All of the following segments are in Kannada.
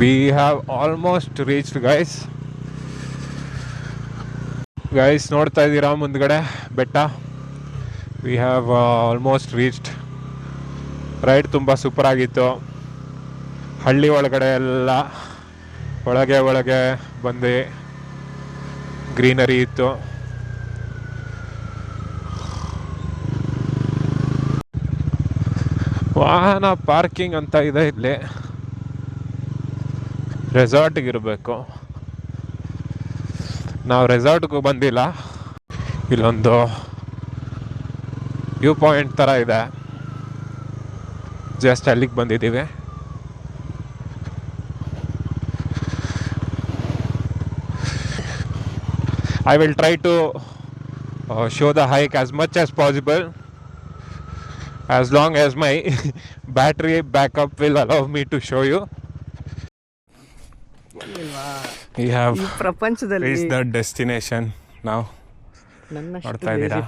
We have almost reached, guys. ನೋಡ್ತಾ ಇದ್ದೀರಾ ಮುಂದ್ಗಡೆ ಬೆಟ್ಟ. We have almost reached. Ride ತುಂಬ ಸೂಪರ್ ಆಗಿತ್ತು. ಹಳ್ಳಿ ಒಳಗಡೆ ಎಲ್ಲ ಒಳಗೆ ಬಂದು ಗ್ರೀನರಿ ಇತ್ತು. ವಾಹನ ಪಾರ್ಕಿಂಗ್ ಅಂತ ಇದೆ ಇಲ್ಲಿ. ರೆಸಾರ್ಟ್ಗೆ ಇರಬೇಕು. ನಾವು ರೆಸಾರ್ಟ್ಗೂ ಬಂದಿಲ್ಲ. ಇಲ್ಲೊಂದು ವ್ಯೂ ಪಾಯಿಂಟ್ ಥರ ಇದೆ, ಜಸ್ಟ್ ಅಲ್ಲಿಗೆ ಬಂದಿದ್ದೀವಿ. I will try to show the hike as much as possible, as long as my battery backup will allow me to show you. We have reached the destination now. ನೋಡ್ತಾ ಇದ್ದೀರಾ,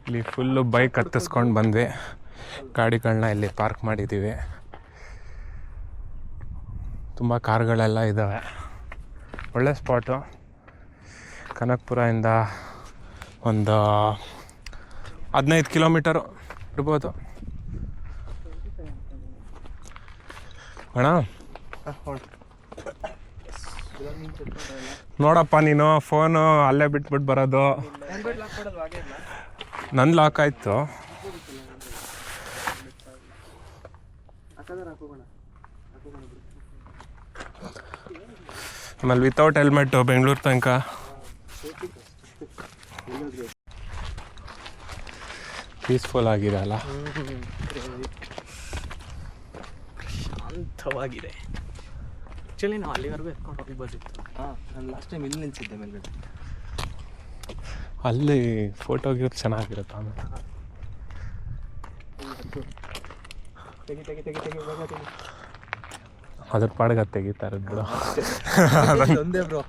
ಇಲ್ಲಿ ಫುಲ್ಲು ಬೈಕ್ ಹತ್ತಿಸ್ಕೊಂಡು ಬಂದ್ವಿ. ಗಾಡಿಗಳನ್ನ ಇಲ್ಲಿ ಪಾರ್ಕ್ ಮಾಡಿದ್ದೀವಿ. ತುಂಬ ಕಾರ್ಗಳೆಲ್ಲ ಇದ್ದಾವೆ. ಒಳ್ಳೆ ಸ್ಪಾಟು. ಕನಕಪುರದಿಂದ ಒಂದು 15 ಕಿಲೋಮೀಟರು ಇರ್ಬೋದು ಅಣ್ಣ. ನೋಡಪ್ಪ, ನೀನು ಫೋನು ಅಲ್ಲೇ ಬಿಟ್ಬಿಟ್ಟು ಬರೋದು. ನನ್ನ ಲಾಕ್ ಆಯಿತು. ಆಮೇಲೆ ವಿತೌಟ್ ಹೆಲ್ಮೆಟ್ಟು ಬೆಂಗಳೂರು ತನಕ ಪೀಸ್ಫುಲ್ ಆಗಿದೆ ಅಲ್ಲ, ಶಾಂತವಾಗಿದೆ. ಆ್ಯಕ್ಚುಲಿ ನಾವು ಅಲ್ಲಿವರೆಗೂ ಎತ್ಕೊಂಡು ಹೋಗ್ಬೋದಿತ್ತು. ನಾನು ಲಾಸ್ಟ್ ಟೈಮ್ ಇಲ್ಲಿ ನಿಲ್ಸಿದ್ದೆ ಮೇಲ್ಗಡೆ. ಅಲ್ಲಿ ಫೋಟೋಗಿರೋದು ಚೆನ್ನಾಗಿರುತ್ತೆ. ಆಮೇಲೆ ಅದ್ರ ಪಾಡ್ಗೆ ತೆಗಿತಾರೆ ಬಿಡು. ಒಂದೇ ಬ್ರೋ,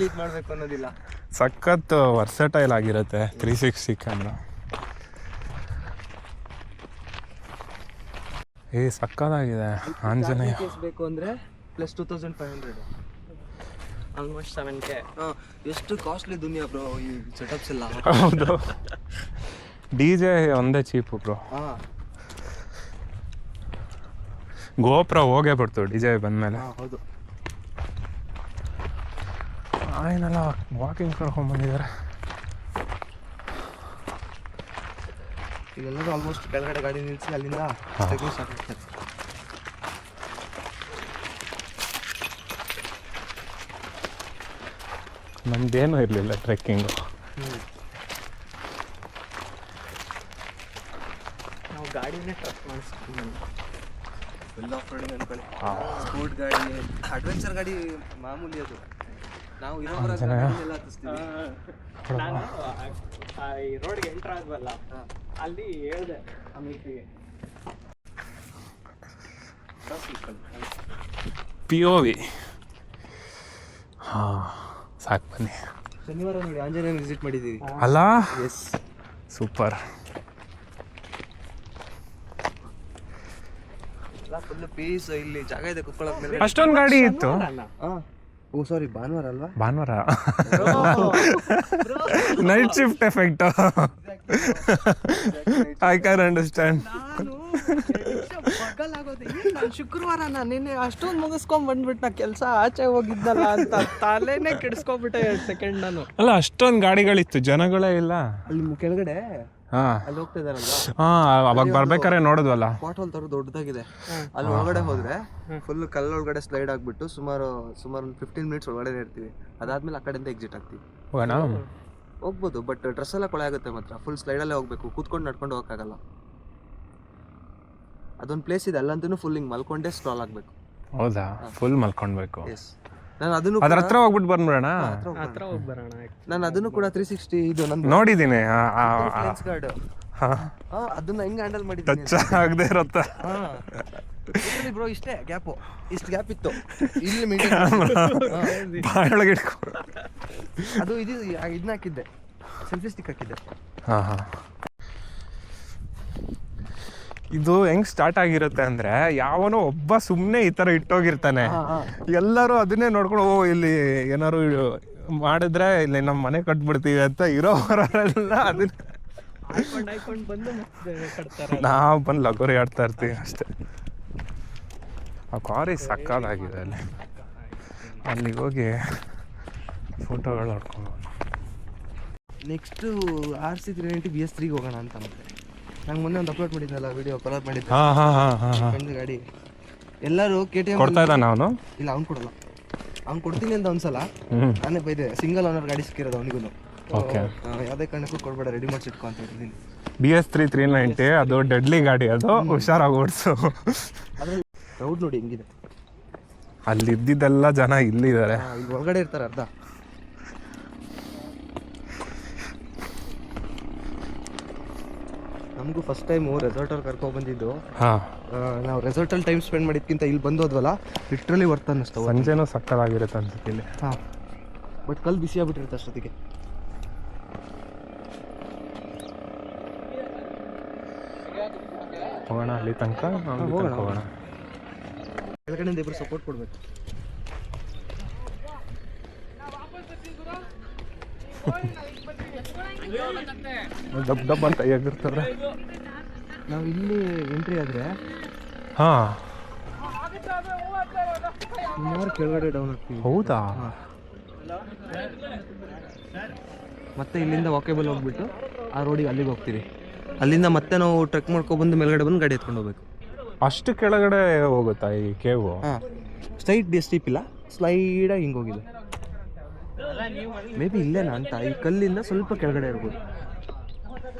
ಲೀಡ್ ಮಾಡಬೇಕು ಅನ್ನೋದಿಲ್ಲ. ಸಖತ್ ವರ್ಸಟೈಲ್ ಆಗಿರುತ್ತೆ 360 ಕ್ಯಾಮ್ರಾ. ಸಕ್ಕತ್ತಾಗಿದೆ. ಆಂಜನೇಯ ಬೇಕು ಅಂದರೆ ಪ್ಲಸ್ 2500, ಆಲ್ಮೋಸ್ಟ್ 7K. ಎಷ್ಟು ಕಾಸ್ಟ್ಲಿ ದುನಿಯಾ ಬ್ರೋ ಈ ಸೆಟಪ್ಸ್ ಎಲ್ಲ. ಹೌದು, DJ ಒಂದೇ ಚೀಪು ಬ್ರೋ. ಗೋಪುರ ಹೋಗೇ ಬಿಡ್ತು DJ ಬಂದಮೇಲೆ. ಹೌದು, ಏನೆಲ್ಲ ವಾಕಿಂಗ್ ಕರ್ಕೊಂಡ್ಬಂದಿದ್ದಾರೆ. ಇಲ್ಲೆಲ್ಲರೂ ಆಲ್ಮೋಸ್ಟ್ ಕೆಳಗಡೆ ಗಾಡಿ ನಿಲ್ಲಿಸಿ ಅಲ್ಲಿಂದ ಟ್ರೆಕ್ಕಿಂಗ್ ಸ್ಟಾರ್ಟ್ ಮಾಡ್ತಾರೆ. ನಮ್ದೇನೂ ಇರಲಿಲ್ಲ ಟ್ರೆಕ್ಕಿಂಗು. ನಾವು ಗಾಡಿನೇ ಟ್ರಕ್ ಮಾಡಿಸ್ತೀವಿ. ಫುಲ್ ಆಫ್ ರೋಡಿಂಗ್ ಅನ್ಕೊಳ್ಳಿ. ಸ್ಪೋರ್ಟ್ ಗಾಡಿ, ಅಡ್ವೆಂಚರ್ ಗಾಡಿ ಮಾಮೂಲಿ ಅದು. ನಾವು ಇರೋಲ್ಲ ಹತ್ತಿಸ್ತೀವಿ. ನಾನು ಈ ರೋಡ್ಗೆ ಎಂಟ್ರ್ ಆಗಬಲ್ಲ, ಅಲ್ಲಿ ಹೇಳಿದೆ ಅಮಿತ್ಗೆ POV. ಸಾಕು ಬನ್ನಿ. ಶನಿವಾರ ನೋಡಿ ಆಂಜನೇಯನ ವಿಸಿಟ್ ಮಾಡಿದ್ದೀವಿ ಅಲ್ಲ. Yes, super. Full peace. ಇಲ್ಲಿ ಜಾಗ ಇದೆ ಕುತ್ಕೊಳ್ಳೋಕೆ. ಅಷ್ಟೊಂದು ಗಾಡಿ ಇತ್ತು. ಓ ಸಾರಿ, ಭಾನುವಾರ ಅಲ್ವಾ? ಭಾನುವಾರ night shift effect. I can understand. ಶುಕ್ರವಾರ ನಾನು ನಿನ್ನೆ ಅಷ್ಟೊಂದು ಮುಗಿಸ್ಕೊಂಡ್ ಬಂದ್ಬಿಟ್ಟು ನಾ ಕೆಲಸ ಆಚೆ ಹೋಗಿದ್ದಲ್ಲ ಅಂತ ತಲೆನೇ ಕೆಡಿಸ್ಕೊಂಡ್ಬಿಟ್ಟೆ 2 ಸೆಕೆಂಡ್ ನಾನು. ಅಲ್ಲ, ಅಷ್ಟೊಂದು ಗಾಡಿಗಳಿತ್ತು, ಜನಗಳೇ ಇಲ್ಲ. ಅಲ್ಲಿ ಕೆಳಗಡೆ ಹಾಂ, ಅಲ್ಲಿ ಹೋಗ್ತಾ ಇದಾರಲ್ವಾ? ಅವಾಗ ಬರ್ಬೇಕಾರೆ ನೋಡಿದ್ವಲ್ಲ, ಸ್ಪಾಟ್ ಹೋಲ್ ತರ ದೊಡ್ಡದಾಗಿದೆ. ಅಲ್ಲಿ ಒಳಗಡೆ ಹೋದ್ರೆ ಫುಲ್ ಕಲ್ಲೊಳಗಡೆ ಸ್ಲೈಡ್ ಆಗ್ಬಿಟ್ಟು ಸುಮಾರು ಒಂದು 15 ಮಿನಿಟ್ಸ್ ಒಳಗಡೆ ಇರ್ತೀವಿ. ಅದಾದ್ಮೇಲೆ ಆ ಕಡೆಯಿಂದ ಎಕ್ಸಿಟ್ ಆಗ್ತೀವಿ. ಹೋಗ್ಬೋದು, ಬಟ್ ಡ್ರೆಸ್ ಎಲ್ಲ ಕೊಳೆ ಆಗುತ್ತೆ ಮಾತ್ರ. ಫುಲ್ ಸ್ಲೈಡಲ್ಲೇ ಹೋಗ್ಬೇಕು, ಕೂತ್ಕೊಂಡು ನಡ್ಕೊಂಡು ಹೋಗೋಕ್ಕಾಗಲ್ಲ. ಅದೊಂದು ಪ್ಲೇಸ್ ಇದೆ, ಅಲ್ಲಂತೂ ಫುಲ್ ಹಿಂಗೆ ಮಲ್ಕೊಂಡೇ ಸ್ಕ್ರಾಲ್ ಆಗಬೇಕು. ಹೌದಾ? ಫುಲ್ ಮಲ್ಕೊಳ್ಬೇಕು. ಎಸ್, ನಾನು ಅದನ್ನು ಅದ್ರ ಹತ್ರ ಹೋಗ್ಬಿಟ್ಟು ಬಂದ್ಬಿಡೋಣ. ಹತ್ರ ಹೋಗಿ ಬರೋಣ. ನಾನು ಅದನ್ನು ಕೂಡ 360 ಇದು ನಂದು ನೋಡಿದ್ದೀನಿ. ಲೆನ್ಸ್ ಗಾರ್ಡ್ ಅದನ್ನ ಹೆಂಗ್ ಹ್ಯಾಂಡಲ್ ಮಾಡಿದ್ದೀನಿ. ಟಚ್ ಆಗದೆ ಇರುತ್ತೆ ಬ್ರೋ. ಇಷ್ಟೇ ಗ್ಯಾಪು, ಇಷ್ಟು ಗ್ಯಾಪ್ ಇತ್ತು ಇಲ್ಲಿ ಬಾಯೊಳಗೆ. ಅದು ಇದನ್ನ ಹಾಕಿದ್ದೆ, ಸೆಲ್ಫಿ ಸ್ಟಿಕ್ ಹಾಕಿದ್ದೆ. ಹಾಂ ಹಾಂ. ಇದು ಹೆಂಗ್ ಸ್ಟಾರ್ಟ್ ಆಗಿರುತ್ತೆ ಅಂದ್ರೆ ಯಾವನೋ ಒಬ್ಬ ಸುಮ್ಮನೆ ಈ ಥರ ಇಟ್ಟೋಗಿರ್ತಾನೆ, ಎಲ್ಲರೂ ಅದನ್ನೇ ನೋಡ್ಕೊಂಡು ಓ ಇಲ್ಲಿ ಏನಾರು ಮಾಡಿದ್ರೆ ಇಲ್ಲಿ ನಮ್ಮ ಮನೆ ಕಟ್ಬಿಡ್ತೀವಿ ಅಂತ ಇರೋವರೆಲ್ಲ ಅದನ್ನ ನಾವು ಬಂದು ಲಗೋರಿ ಆಡ್ತಾ ಇರ್ತೀವಿ ಅಷ್ಟೇ. ಆ ಕಾರಿ ಸಕ್ಕದಾಗಿದೆ ಅಲ್ಲಿ, ಅಲ್ಲಿಗೆ ಹೋಗಿ ಫೋಟೋಗಳು ಹೊಡ್ಕೊಂಡು ನೆಕ್ಸ್ಟು RC390 BS3 ಹೋಗೋಣ ಅಂತ. ಮತ್ತೆ ನಂಗೆ ಮೊನ್ನೆ ಒಂದು ಅಪ್ಲೋಡ್ ಮಾಡಿದ್ನಲ್ಲ ವಿಡಿಯೋ ಕಲರ್ ಮಾಡಿದ್ದೆ ಫ್ರೆಂಡ್ ಗಾಡಿ. ಎಲ್ಲರೂ KTM ಕೊಡ್ತಾ ಇದ್ದಾನೆ ಅವನು. ಇಲ್ಲ ಅವ್ನು ಕೊಡಲ್ಲ, ಅವ್ನು ಕೊಡ್ತೀನಿ ಅಂತ ಒಂದ್ಸಲ ನಾನೇ ಬೈದೆ. ಸಿಂಗಲ್ ಓನರ್ ಗಾಡಿ ಸಿಕ್ಕಿರೋದು ಅವನಿಗೂ. ಓಕೆ, ಯಾವುದೇ ಕಾರಣಕ್ಕೂ ಕೊಡ್ಬೇಡ, ರೆಡಿ ಮಾಡಿಸಿಟ್ಕೊ ಅಂತ ಹೇಳ್ತೀನಿ. BS3 390 ಅದು ಡೆಡ್ಲಿ ಗಾಡಿ, ಅದು ಹುಷಾರಾಗಿ ಓಡಿಸು. ಅದ್ರ ರೌಡ್ ನೋಡಿ ಹೆಂಗಿದೆ. ಅಲ್ಲಿ ಇದ್ದಿದ್ದೆಲ್ಲ ಜನ ಇಲ್ಲಿದ್ದಾರೆ, ಇಲ್ಲಿ ಒಳಗಡೆ ಇರ್ತಾರೆ ಅರ್ಧ. ನಮಗೂ ಫಸ್ಟ್ ಟೈಮು ರೆಸಾರ್ಟಲ್ಲಿ ಕರ್ಕೊಬಂದಿದ್ದು. ನಾವು ರೆಸಾರ್ಟಲ್ಲಿ ಟೈಮ್ ಸ್ಪೆಂಡ್ ಮಾಡಿದ್ಕಿಂತ ಇಲ್ಲಿ ಬಂದೋದ್ವಲ್ಲ, ಲಿಟ್ರಲಿ ವರ್ತ್ ಅನ್ನಿಸ್ತಾವೆ. ಸಂಜೆನೂ ಸಕ್ಕತ್ತಾಗಿರುತ್ತೆ ಅನ್ಸುತ್ತೆ ಇಲ್ಲಿ. ಹಾಂ, ಬಟ್ ಕಲ್ಲು ಬಿಸಿ ಆಗ್ಬಿಟ್ಟಿರುತ್ತೆ ಅಷ್ಟೊತ್ತಿಗೆ. ಹೋಗೋಣ ಅಲ್ಲಿ ತನಕ, ಹೋಗೋಣ. ಕೆಳಗಡೆಯಿಂದ ಇಬ್ಬರು ಸಪೋರ್ಟ್ ಕೊಡ್ಬೇಕು. ಡಬ್ ಡಬ್ ಅಂತ ಎಗಿರ್ತಾರೆ. ನಾವು ಇಲ್ಲಿ ಎಂಟ್ರಿ ಆದರೆ ಸುಮಾರು ಕೆಳಗಡೆ ಡೌನ್ ಆಗ್ತೀವಿ. ಹೌದಾ? ಮತ್ತೆ ಇಲ್ಲಿಂದ ವಾಕೇಬಲ್ ಹೋಗ್ಬಿಟ್ಟು ಆ ರೋಡಿಗೆ ಅಲ್ಲಿಗೆ ಹೋಗ್ತೀವಿ. ಅಲ್ಲಿಂದ ಮತ್ತೆ ನಾವು ಟ್ರೆಕ್ ಮಾಡ್ಕೊಬಂದು ಮೇಲ್ಗಡೆ ಬಂದು ಗಾಡಿ ಎತ್ಕೊಂಡು ಹೋಗ್ಬೇಕು. ಅಷ್ಟು ಕೆಳಗಡೆ ಹೋಗುತ್ತಾ ಈ ಕೇವು? ಹಾಂ, ಸ್ಟೀಪ್ ಇಲ್ಲ, ಸ್ಲೈಡಾಗಿ ಹಿಂಗೆ ಹೋಗಿದೆ. ಮೇ ಬಿ ಇಲ್ಲೇನಾ ಅಂತ. ಈ ಕಲ್ಲಿಂದ ಸ್ವಲ್ಪ ಕೆಳಗಡೆ ಇರ್ಬೋದು,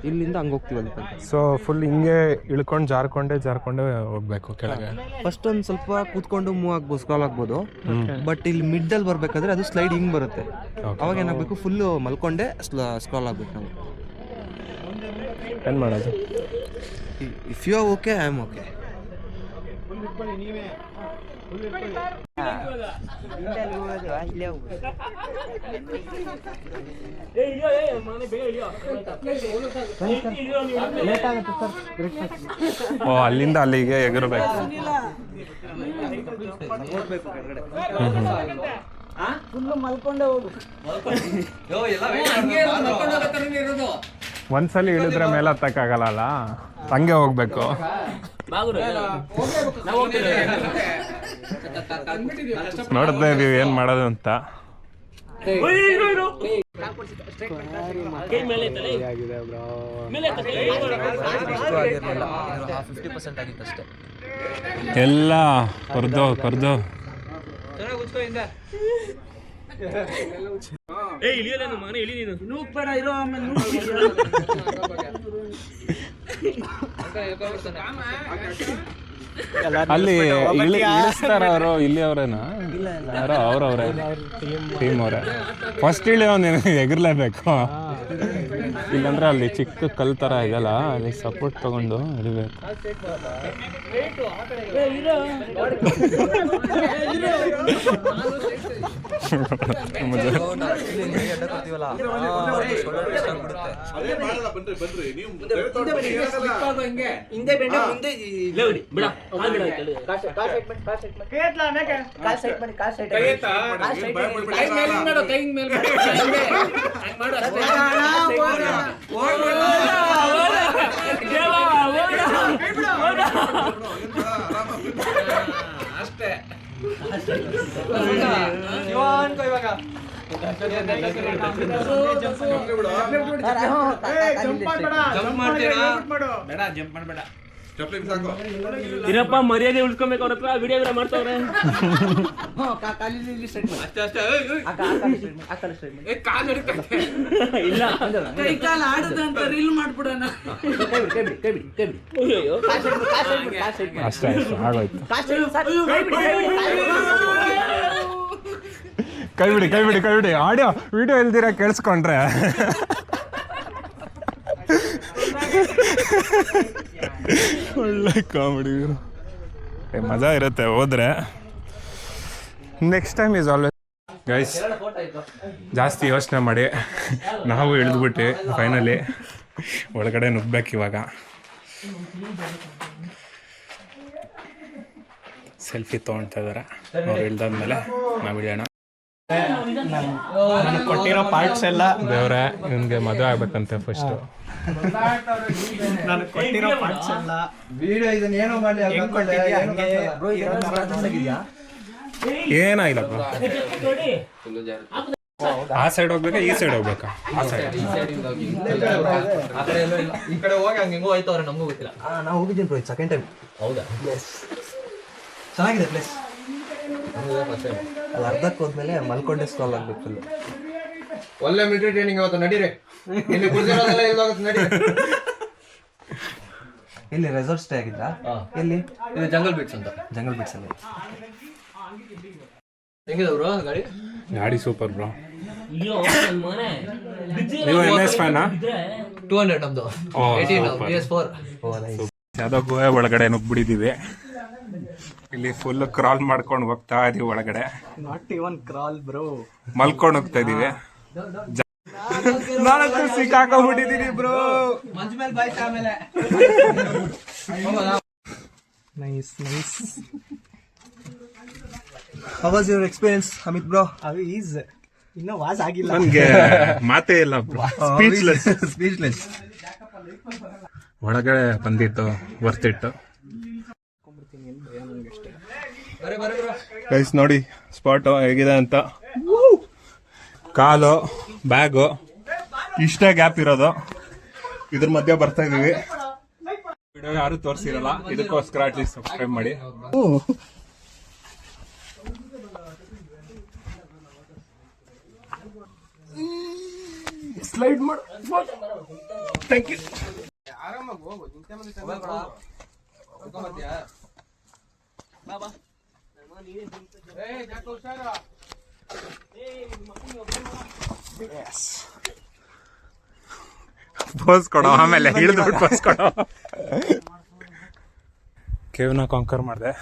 ಇಲ್ಲಿಂದ ಹಂಗೆ ಹೋಗ್ತೀವಲ್ಲ. ಸೊ ಫುಲ್ ಹಿಂಗೆ ಇಳ್ಕೊಂಡು ಜಾರ್ಕೊಂಡೇ ಹೋಗ್ಬೇಕು ಕೆಳಗೆ. ಫಸ್ಟ್ ಒಂದು ಸ್ವಲ್ಪ ಕೂತ್ಕೊಂಡು ಮೂವ್ ಆಗ್ಬೋದು, ಸ್ಕ್ರಾಲ್ ಆಗ್ಬೋದು. ಬಟ್ ಇಲ್ಲಿ ಮಿಡ್ಡಲ್ಲಿ ಬರಬೇಕಾದ್ರೆ ಅದು ಸ್ಲೈಡ್ ಹಿಂಗೆ ಬರುತ್ತೆ. ಅವಾಗ ಏನಾಗಬೇಕು, ಫುಲ್ಲು ಮಲ್ಕೊಂಡೆ ಸ್ಕ್ರಾಲ್ ಆಗ್ಬೇಕು ನಾವು. ಏನು ಮಾಡೋದು? If you are okay, I am okay. ಓ, ಅಲ್ಲಿಂದ ಅಲ್ಲಿಗೆ ಎಗರಬೇಕು. ಒಂದ್ಸಲಿ ಇಳಿದ್ರೆ ಮೇಲೆ ಹತ್ತಕ್ಕಾಗಲ್ಲ, ಹಂಗೆ ಹೋಗ್ಬೇಕು. ನೋಡಿದ್ರೆ ನೀವು ಏನ್ ಮಾಡೋದು ಅಂತ. ಎಲ್ಲ ಕರ್ದು ಅಲ್ಲಿ ಇಳಿಸ್ತಾರ ಅವರು, ಇಲ್ಲಿ ಅವ್ರೇನಾ? ಯಾರೋ ಅವ್ರವ್ರೆ, ಟೀಮ್ ಅವರೇ. ಫಸ್ಟ್ ಇಳಿ ಅವನು ಎಗರ್ಲೇಬೇಕು, ಇಲ್ಲಾಂದ್ರೆ ಅಲ್ಲಿ ಚಿಕ್ಕ ಕಲ್ ಥರ ಇದೆಯಲ್ಲ, ಅಲ್ಲಿ ಸಪೋರ್ಟ್ ತಗೊಂಡು ಇಳಿಬೇಕು. ಇರಪ್ಪ, ಮರ್ಯಾದೆ ಉಳ್ಸ್ಕೊಬೇಕು. ಅವ್ರ ಹತ್ರ ವಿಡಿಯೋಗ್ರಾಫ್ ಮಾಡ್ತಾವ್ರೆ. ಇಲ್ಲ, ಕೈ ಕಾಲು ಆಡದಂತ ರೀಲ್ ಮಾಡ್ಬಿಡೋಣ. ಅಷ್ಟೇ ಆಗೋಯ್ತು. ಕೈ ಬಿಡಿ. ಆಡಿಯೋ ವಿಡಿಯೋ ಇಲ್ದಿರ ಕೇಳಿಸ್ಕೊಂಡ್ರೆ ಒಳ್ಳೆ ಕಾಮಿಡಿ, ಮಜಾ ಇರುತ್ತೆ ಹೋದ್ರೆ. Next time is always. Guys, ಜಾಸ್ತಿ ಯೋಚನೆ ಮಾಡಿ ನಾವು ಇಳಿದ್ಬಿಟ್ಟು ಫೈನಲಿ ಒಳಗಡೆ ನುಗ್ಬೇಕು ಇವಾಗ. ಸೆಲ್ಫಿ ತೊಗೊಳ್ತಾ ಇದ್ದಾರೆ. ಅವ್ರು ಇಳ್ದಾದ್ಮೇಲೆ ನಾವು ಇಳಿಯೋಣ. ನನಗೆ ಕೊಟ್ಟಿರೋ ಪಾರ್ಟ್ಸ್ ಎಲ್ಲ ದೇವ್ರೆ ನಿಮಗೆ ಮದುವೆ ಆಗ್ಬೇಕಂತೆ ಫಸ್ಟು. ನನಗೆ ಕೊಟ್ಟಿರೋ ಪಾರ್ಟ್ಸ್ ಎಲ್ಲ ವಿಡಿಯೋ ಇದನ್ನ ಏನೋ ಮಾಡಿ ಏನಾಗಿಲ್ಲ ಬ್ರೋ. ಆ ಸೈಡ್ ಹೋಗ್ಬೇಕಾ ಈ ಸೈಡ್ ಹೋಗ್ಬೇಕಾ? ಆ ಸೈಡ್ ಈ ಕಡೆ ಹೋಗಿ ಹಂಗೆ ಹೆಂಗೋ ಹೋಯ್ತವ್ರೆ, ನಮಗೂ ಗೊತ್ತಿಲ್ಲ. ನಾವು ಹೋಗಿದ್ದೀನಿ ಬ್ರೋ, ಸೆಕೆಂಡ್ ಟೈಮ್. ಹೌದಾ? ಚೆನ್ನಾಗಿದೆ ಪ್ಲೇಸ್. ಅಲ್ಲಿ ಅರ್ಧಕ್ಕೆ ಹೋದ್ಮೇಲೆ ಮಲ್ಕೊಂಡೆ ಸ್ಕ್ರಾಲ್ ಆಗ್ಬೇಕು ಫುಲ್. ಒಳ್ಳೆ ಮಿಲಿಟರಿ ಟ್ರೈನಿಂಗ್ ಅವತ್ತು ನಡೀರಿ. ಇಲ್ಲಿ ಕುಡಿದಿರೋದೆಲ್ಲ ಎಲ್ಲೋಗುತ್ತೆ ನಡಿ. ಇಲ್ಲಿ ರೆಸಾರ್ಟ್ ಸ್ಟೇ ಆಗಿದ್ರಾ? ಎಲ್ಲಿ? ಇದು ಜಂಗಲ್ ಬೀಟ್ಸ್ ಅಂತ. ಜಂಗಲ್ ಬೀಟ್ಸ್ ಅಲ್ಲಿ ಹೆಂಗಿದೆ ಬ್ರೋ ಗಾಡಿ? ಗಾಡಿ ಸೂಪರ್ ಬ್ರೋ. ನೀವು MS ಫ್ಯಾನಾ? 200 ನಮ್ದು. 18 PS4. ಯಾವುದೋ ಗುಹೆ ಒಳಗಡೆ ನುಗ್ಬಿಟ್ಟಿದ್ದೀವಿ. ಇಲ್ಲಿ ಫುಲ್ ಕ್ರಾಲ್ ಮಾಡ್ಕೊಂಡು ಹೋಗ್ತಾ ಇದೀವಿ ಒಳಗಡೆ. ನಾಟ್ ಇವನ್ ಕ್ರಾಲ್ ಬ್ರೋ, ಮಲ್ಕೊಂಡು ಹೋಗ್ತಾ ಇದೀವಿ. ನಾನಂತೂ ಸಿಕ್ಕಾಕೊಂಡ್ಬಿಟ್ಟಿದ್ದೀನಿ ಬ್ರೋ. ಮಂಜು ಮೇಲೆ ಬಾಯ್ಸ್ ಆಮೇಲೆ. Nice nice. How was your experience, Amit bro? ಅದು ಈಸ್ ಇನ್ನೂ ವಾಸ್ ಆಗಿಲ್ಲ. ನನ್ಗೆ ಮಾತೇ ಇಲ್ಲ ಬ್ರೋ, ಸ್ಪೀಚ್ಲೆಸ್. Speechless. ಒಳಗಡೆ ಬಂದಿತ್ತು ವರ್ತ್ ಇಟ್ಟು. ಗೈಸ್ ನೋಡಿ ಸ್ಪಾಟ್ ಹೇಗಿದೆ ಅಂತ. ಕಾಲು ಬ್ಯಾಗು ಇಷ್ಟೇ ಗ್ಯಾಪ್ ಇರೋದು. ಇದ್ರ ಮಧ್ಯೆ ಬರ್ತಾ ಇದೀವಿ. ವಿಡಿಯೋ ಯಾರು ತೋರಿಸಿರಲ್ಲ, ಇದಕ್ಕೋಸ್ಕರ ಅಟ್ಲೀಸ್ಟ್ ಸಬ್ಸ್ಕ್ರೈಬ್ ಮಾಡಿ. ಸ್ಲೈಡ್ ಮಾಡು. Thank you. ಪೋಸ್ ಕೊಡೋ, ಆಮೇಲೆ ಹಿಡಿದು ಪೋಸ್ ಕೊಡೋ. ಕೇವ್ನ ಕಾಂಕರ್ ಮಾಡಿದೆ.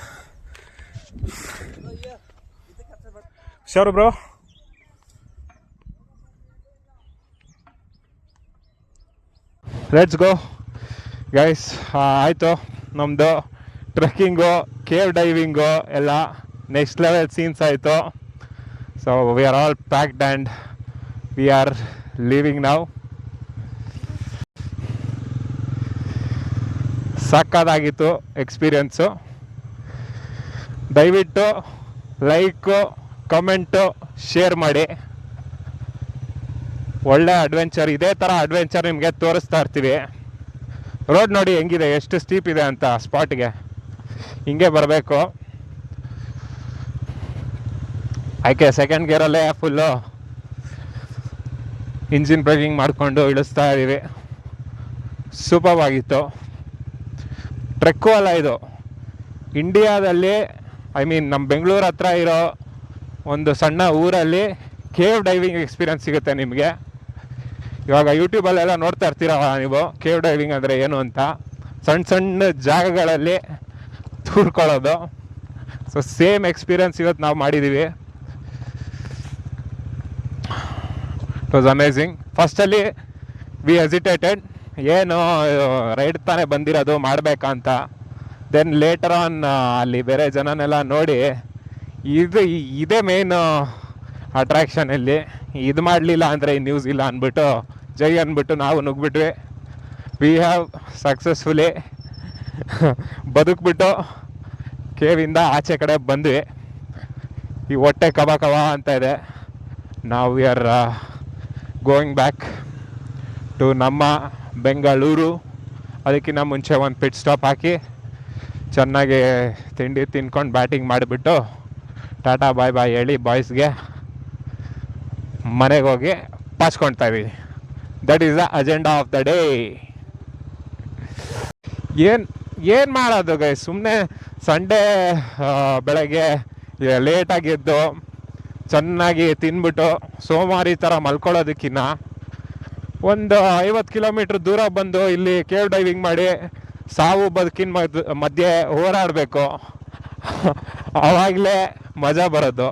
Sure bro. Let's go guys. ಆಯಿತು ನಮ್ಮದು ಟ್ರೆಕ್ಕಿಂಗು, ಕೇವ್ ಡೈವಿಂಗು ಎಲ್ಲ ನೆಕ್ಸ್ಟ್ ಲೆವೆಲ್ ಸೀನ್ಸ್ ಆಯಿತು. So we are all packed and we are leaving now. ಸಕ್ಕತ್ತಾಗಿತ್ತು ಎಕ್ಸ್ಪೀರಿಯನ್ಸು. ದಯವಿಟ್ಟು ಲೈಕು, ಕಮೆಂಟು, ಶೇರ್ ಮಾಡಿ. ಒಳ್ಳೆ ಅಡ್ವೆಂಚರ್, ಇದೇ ಥರ ಅಡ್ವೆಂಚರ್ ನಿಮಗೆ ತೋರಿಸ್ತಾ ಇರ್ತೀವಿ. ರೋಡ್ ನೋಡಿ ಹೆಂಗಿದೆ, ಎಷ್ಟು ಸ್ಟೀಪ್ ಇದೆ ಅಂತ. ಸ್ಪಾಟ್ಗೆ ಹಿಂಗೆ ಬರಬೇಕು. ಆಯ್ಕೆ ಸೆಕೆಂಡ್ ಗೇರಲ್ಲೇ ಫುಲ್ಲು ಇಂಜಿನ್ ಬ್ರೇಕಿಂಗ್ ಮಾಡಿಕೊಂಡು ಇಳಿಸ್ತಾ ಇದ್ದೀವಿ. ಸೂಪರ್ ಆಗಿತ್ತು. ಟ್ರೆಕ್ಕು ಅಲ್ಲ ಇದು, ಇಂಡಿಯಾದಲ್ಲಿ ಐ ಮೀನ್ ನಮ್ಮ ಬೆಂಗಳೂರು ಹತ್ರ ಇರೋ ಒಂದು ಸಣ್ಣ ಊರಲ್ಲಿ ಕೇವ್ ಡೈವಿಂಗ್ ಎಕ್ಸ್ಪೀರಿಯನ್ಸ್ ಸಿಗುತ್ತೆ ನಿಮಗೆ. ಇವಾಗ ಯೂಟ್ಯೂಬಲ್ಲೆಲ್ಲ ನೋಡ್ತಾ ಇರ್ತೀರ ನೀವು ಕೇವ್ ಡೈವಿಂಗ್ ಅಂದರೆ ಏನು ಅಂತ. ಸಣ್ಣ ಸಣ್ಣ ಜಾಗಗಳಲ್ಲಿ ತೂರ್ಕೊಳ್ಳೋದು. ಸೊ ಸೇಮ್ ಎಕ್ಸ್ಪೀರಿಯನ್ಸ್ ಇವತ್ತು ನಾವು ಮಾಡಿದ್ದೀವಿ. It was amazing. ಫಸ್ಟಲ್ಲಿ ವಿ ಹೆಸಿಟೇಟೆಡ್, ಏನು ರೈಡ್ ತಾನೇ ಬಂದಿರೋದು ಮಾಡಬೇಕಂತ. ದೆನ್ ಲೇಟರ್ ಆನ್ ಅಲ್ಲಿ ಬೇರೆ ಜನನೆಲ್ಲ ನೋಡಿ ಇದೇ ಮೇನ್ ಅಟ್ರಾಕ್ಷನ್ ಇಲ್ಲಿ. ಇದು ಮಾಡಲಿಲ್ಲ ಅಂದರೆ ನ್ಯೂಸ್ ಇಲ್ಲ ಅಂದ್ಬಿಟ್ಟು ಜೈ ಅಂದ್ಬಿಟ್ಟು ನಾವು ನುಗ್ಬಿಟ್ವಿ. ವಿ ಹ್ಯಾವ್ ಸಕ್ಸಸ್ಫುಲಿ ಬದುಕ್ಬಿಟ್ಟು ಕೇವಿಂದ ಆಚೆ ಕಡೆ ಬಂದ್ವಿ. ಈ ಹೊಟ್ಟೆ ಕಬ ಕಬ ಅಂತ ಇದೆ. ನಾವು we are going back to ನಮ್ಮ ಬೆಂಗಳೂರು. ಅದಕ್ಕಿಂತ ಮುಂಚೆ ಒಂದು ಪಿಟ್ ಸ್ಟಾಪ್ ಹಾಕಿ ಚೆನ್ನಾಗಿ ತಿಂಡಿ ತಿನ್ಕೊಂಡು ಬ್ಯಾಟಿಂಗ್ ಮಾಡಿಬಿಟ್ಟು ಟಾಟಾ ಬಾಯ್ ಬಾಯ್ ಹೇಳಿ ಬಾಯ್ಸ್ಗೆ ಮನೆಗೆ ಹೋಗಿ ಪಾಚ್ಕೊಳ್ತಾ ಇದ್ದೀವಿ. That is the agenda of the day. ಏನು ಮಾಡೋದು ಗೈ, ಸುಮ್ಮನೆ ಸಂಡೇ ಬೆಳಗ್ಗೆ ಲೇಟಾಗಿ ಎದ್ದು ಚೆನ್ನಾಗಿ ತಿನ್ಬಿಟ್ಟು ಸೋಮವಾರ ಥರ ಮಲ್ಕೊಳ್ಳೋದಕ್ಕಿಂತ ಒಂದು 50 ಕಿಲೋಮೀಟ್ರ್ ದೂರ ಬಂದು ಇಲ್ಲಿ ಕೇವ್ ಡೈವಿಂಗ್ ಮಾಡಿ ಸಾವು ಬದುಕಿನ ಮಧ್ಯೆ ಹೋರಾಡಬೇಕು. ಆವಾಗಲೇ ಮಜಾ ಬರೋದು.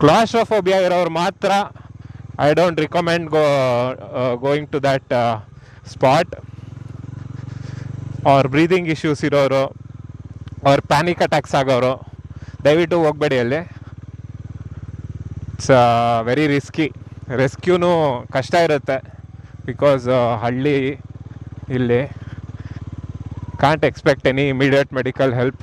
ಕ್ಲಾಸ್ಟ್ರೋಫೋಬಿಯಾ ಇರೋರು ಮಾತ್ರ I don't recommend going to that spot. ಅವ್ರ ಬ್ರೀದಿಂಗ್ ಇಶ್ಯೂಸ್ ಇರೋರು, ಅವ್ರ ಪ್ಯಾನಿಕ್ ಅಟ್ಯಾಕ್ಸ್ ಆಗೋರು ದಯವಿಟ್ಟು ಹೋಗಬೇಡಿ ಅಲ್ಲಿ. It's very risky. ರೆಸ್ಕ್ಯೂನು ಕಷ್ಟ ಇರುತ್ತೆ, ಬಿಕಾಸ್ ಹಳ್ಳಿ ಇಲ್ಲಿ can't expect any immediate medical help.